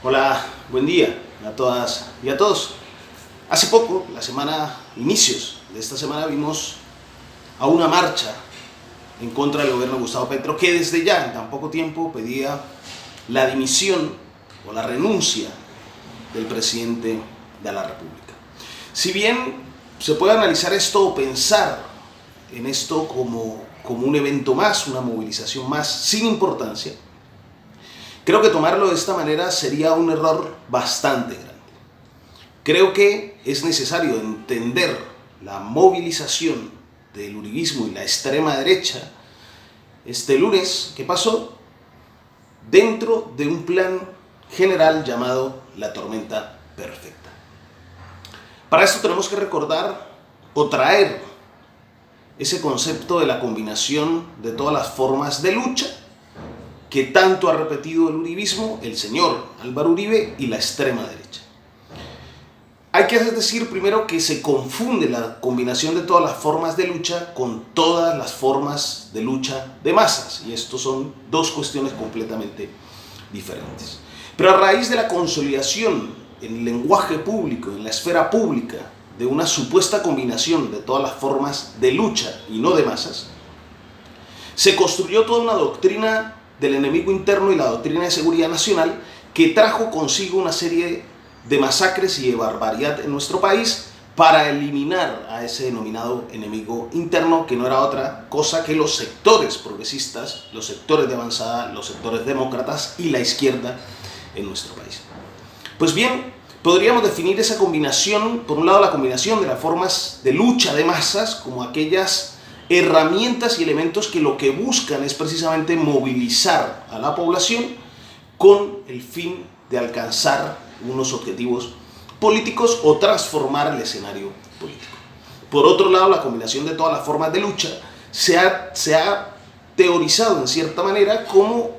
Hola, buen día a todas y a todos. Hace poco, inicios de esta semana, vimos a una marcha en contra del gobierno de Gustavo Petro, que desde ya, en tan poco tiempo, pedía la dimisión o la renuncia del presidente de la República. Si bien se puede analizar esto o pensar en esto como un evento más, una movilización más sin importancia, creo que tomarlo de esta manera sería un error bastante grande. Creo que es necesario entender la movilización del uribismo y la extrema derecha este lunes que pasó dentro de un plan general llamado la tormenta perfecta. Para esto tenemos que recordar o traer ese concepto de la combinación de todas las formas de lucha que tanto ha repetido el uribismo, el señor Álvaro Uribe y la extrema derecha. Hay que decir primero que se confunde la combinación de todas las formas de lucha con todas las formas de lucha de masas, y esto son dos cuestiones completamente diferentes. Pero a raíz de la consolidación en el lenguaje público, en la esfera pública, de una supuesta combinación de todas las formas de lucha y no de masas, se construyó toda una doctrina del enemigo interno y la doctrina de seguridad nacional que trajo consigo una serie de masacres y de barbaridad en nuestro país para eliminar a ese denominado enemigo interno, que no era otra cosa que los sectores progresistas, los sectores de avanzada, los sectores demócratas y la izquierda en nuestro país. Pues bien, podríamos definir esa combinación, por un lado la combinación de las formas de lucha de masas como aquellas herramientas y elementos que lo que buscan es precisamente movilizar a la población con el fin de alcanzar unos objetivos políticos o transformar el escenario político. Por otro lado, la combinación de todas las formas de lucha se ha teorizado en cierta manera como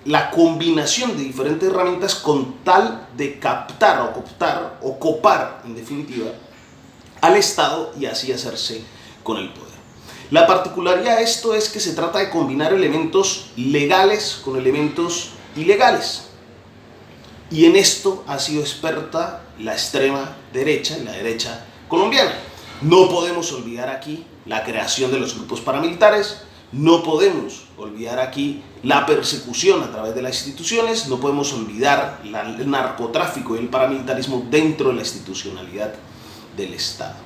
la combinación de diferentes herramientas con tal de captar o cooptar o copar, en definitiva, al Estado y así hacerse con el poder. La particularidad de esto es que se trata de combinar elementos legales con elementos ilegales. Y en esto ha sido experta la extrema derecha y la derecha colombiana. No podemos olvidar aquí la creación de los grupos paramilitares, no podemos olvidar aquí la persecución a través de las instituciones, no podemos olvidar el narcotráfico y el paramilitarismo dentro de la institucionalidad del Estado.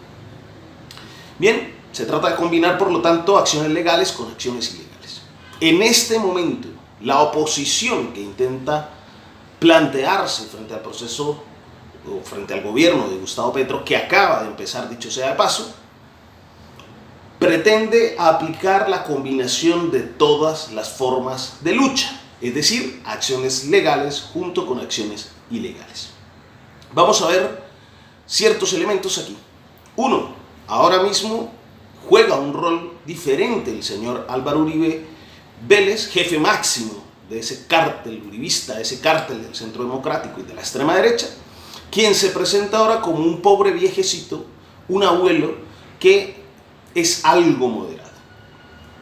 Bien, se trata de combinar, por lo tanto, acciones legales con acciones ilegales. En este momento, la oposición que intenta plantearse frente al proceso o frente al gobierno de Gustavo Petro, que acaba de empezar, dicho sea de paso, pretende aplicar la combinación de todas las formas de lucha, es decir, acciones legales junto con acciones ilegales. Vamos a ver ciertos elementos aquí. Uno, ahora mismo juega un rol diferente el señor Álvaro Uribe Vélez, jefe máximo de ese cártel uribista, de ese cártel del Centro Democrático y de la extrema derecha, quien se presenta ahora como un pobre viejecito, un abuelo que es algo moderado.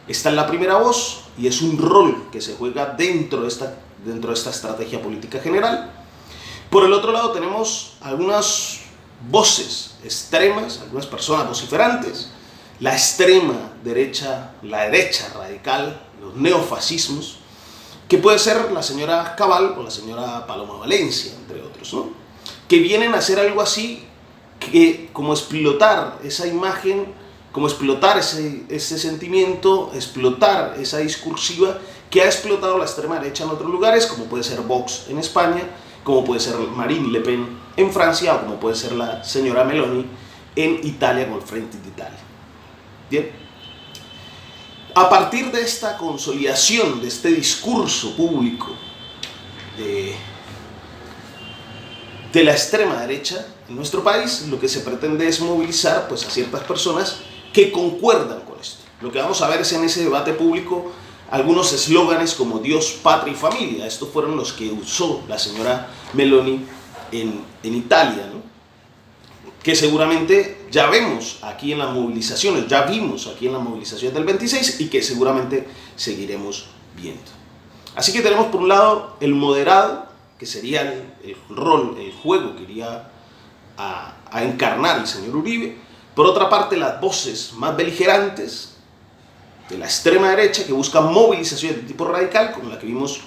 Está en la primera voz y es un rol que se juega dentro de esta estrategia política general. Por el otro lado tenemos algunas voces extremas, algunas personas vociferantes, la extrema derecha, la derecha radical, los neofascismos, que puede ser la señora Cabal o la señora Paloma Valencia, entre otros, ¿no? Que vienen a hacer algo así, como explotar esa imagen, como explotar ese sentimiento, explotar esa discursiva que ha explotado la extrema derecha en otros lugares, como puede ser Vox en España, como puede ser Marine Le Pen en Francia, o como puede ser la señora Meloni en Italia con el Frente d'Italia. Bien. A partir de esta consolidación, de este discurso público de la extrema derecha en nuestro país, lo que se pretende es movilizar pues, a ciertas personas que concuerdan con esto. Lo que vamos a ver es en ese debate público algunos eslóganes como Dios, patria y familia. Estos fueron los que usó la señora Meloni en Italia, ¿no? Que seguramente ya vemos aquí en las movilizaciones, ya vimos aquí en las movilizaciones del 26 y que seguramente seguiremos viendo. Así que tenemos por un lado el moderado, que sería el rol, el juego que iría a encarnar el señor Uribe. Por otra parte, las voces más beligerantes de la extrema derecha que buscan movilizaciones de tipo radical, como la que vimos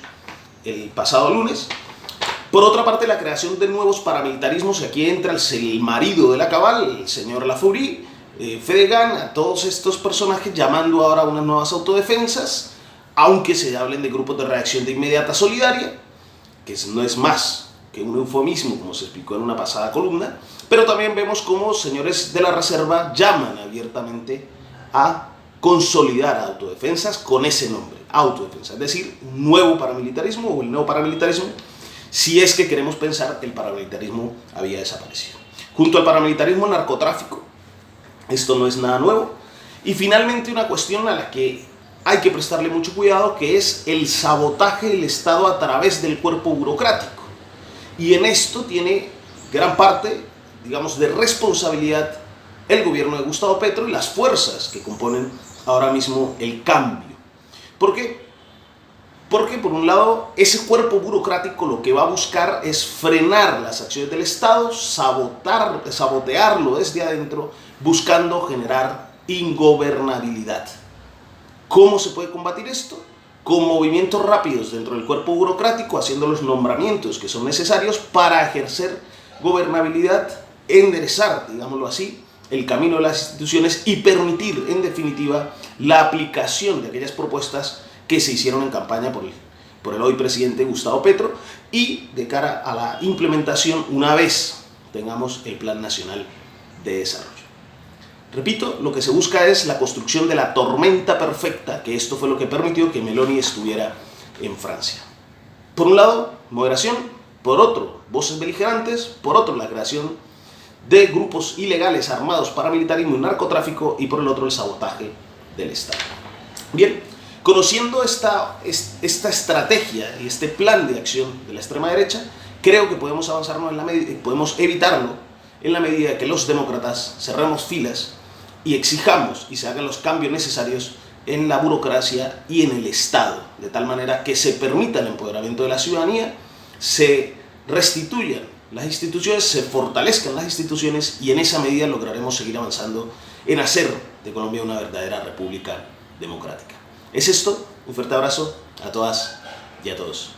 el pasado lunes. Por otra parte, la creación de nuevos paramilitarismos, y aquí entra el marido de la cabal, el señor Lafourie, Fedegan, a todos estos personajes llamando ahora a unas nuevas autodefensas, aunque se hablen de grupos de reacción de inmediata solidaria, que no es más que un eufemismo, como se explicó en una pasada columna, pero también vemos cómo señores de la reserva llaman abiertamente a consolidar autodefensas con ese nombre, autodefensa, es decir, un nuevo paramilitarismo o el nuevo paramilitarismo, si es que queremos pensar que el paramilitarismo había desaparecido. Junto al paramilitarismo, el narcotráfico, esto no es nada nuevo. Y finalmente una cuestión a la que hay que prestarle mucho cuidado, que es el sabotaje del Estado a través del cuerpo burocrático. Y en esto tiene gran parte, digamos, de responsabilidad el gobierno de Gustavo Petro y las fuerzas que componen ahora mismo el cambio. ¿Por qué? Porque, por un lado, ese cuerpo burocrático lo que va a buscar es frenar las acciones del Estado, sabotearlo desde adentro, buscando generar ingobernabilidad. ¿Cómo se puede combatir esto? Con movimientos rápidos dentro del cuerpo burocrático, haciendo los nombramientos que son necesarios para ejercer gobernabilidad, enderezar, digámoslo así, el camino de las instituciones y permitir, en definitiva, la aplicación de aquellas propuestas que se hicieron en campaña por el hoy presidente Gustavo Petro y de cara a la implementación una vez tengamos el Plan Nacional de Desarrollo. Repito, lo que se busca es la construcción de la tormenta perfecta, que esto fue lo que permitió que Meloni estuviera en Francia. Por un lado, moderación, por otro, voces beligerantes, por otro, la creación de grupos ilegales armados, paramilitarismo y narcotráfico, y por el otro, el sabotaje del Estado. Bien, conociendo esta estrategia y este plan de acción de la extrema derecha, creo que podemos avanzarnos podemos evitarlo en la medida que los demócratas cerremos filas y exijamos y se hagan los cambios necesarios en la burocracia y en el Estado, de tal manera que se permita el empoderamiento de la ciudadanía, se restituyan las instituciones, se fortalezcan las instituciones y en esa medida lograremos seguir avanzando en hacer de Colombia una verdadera república democrática. Es esto, un fuerte abrazo a todas y a todos.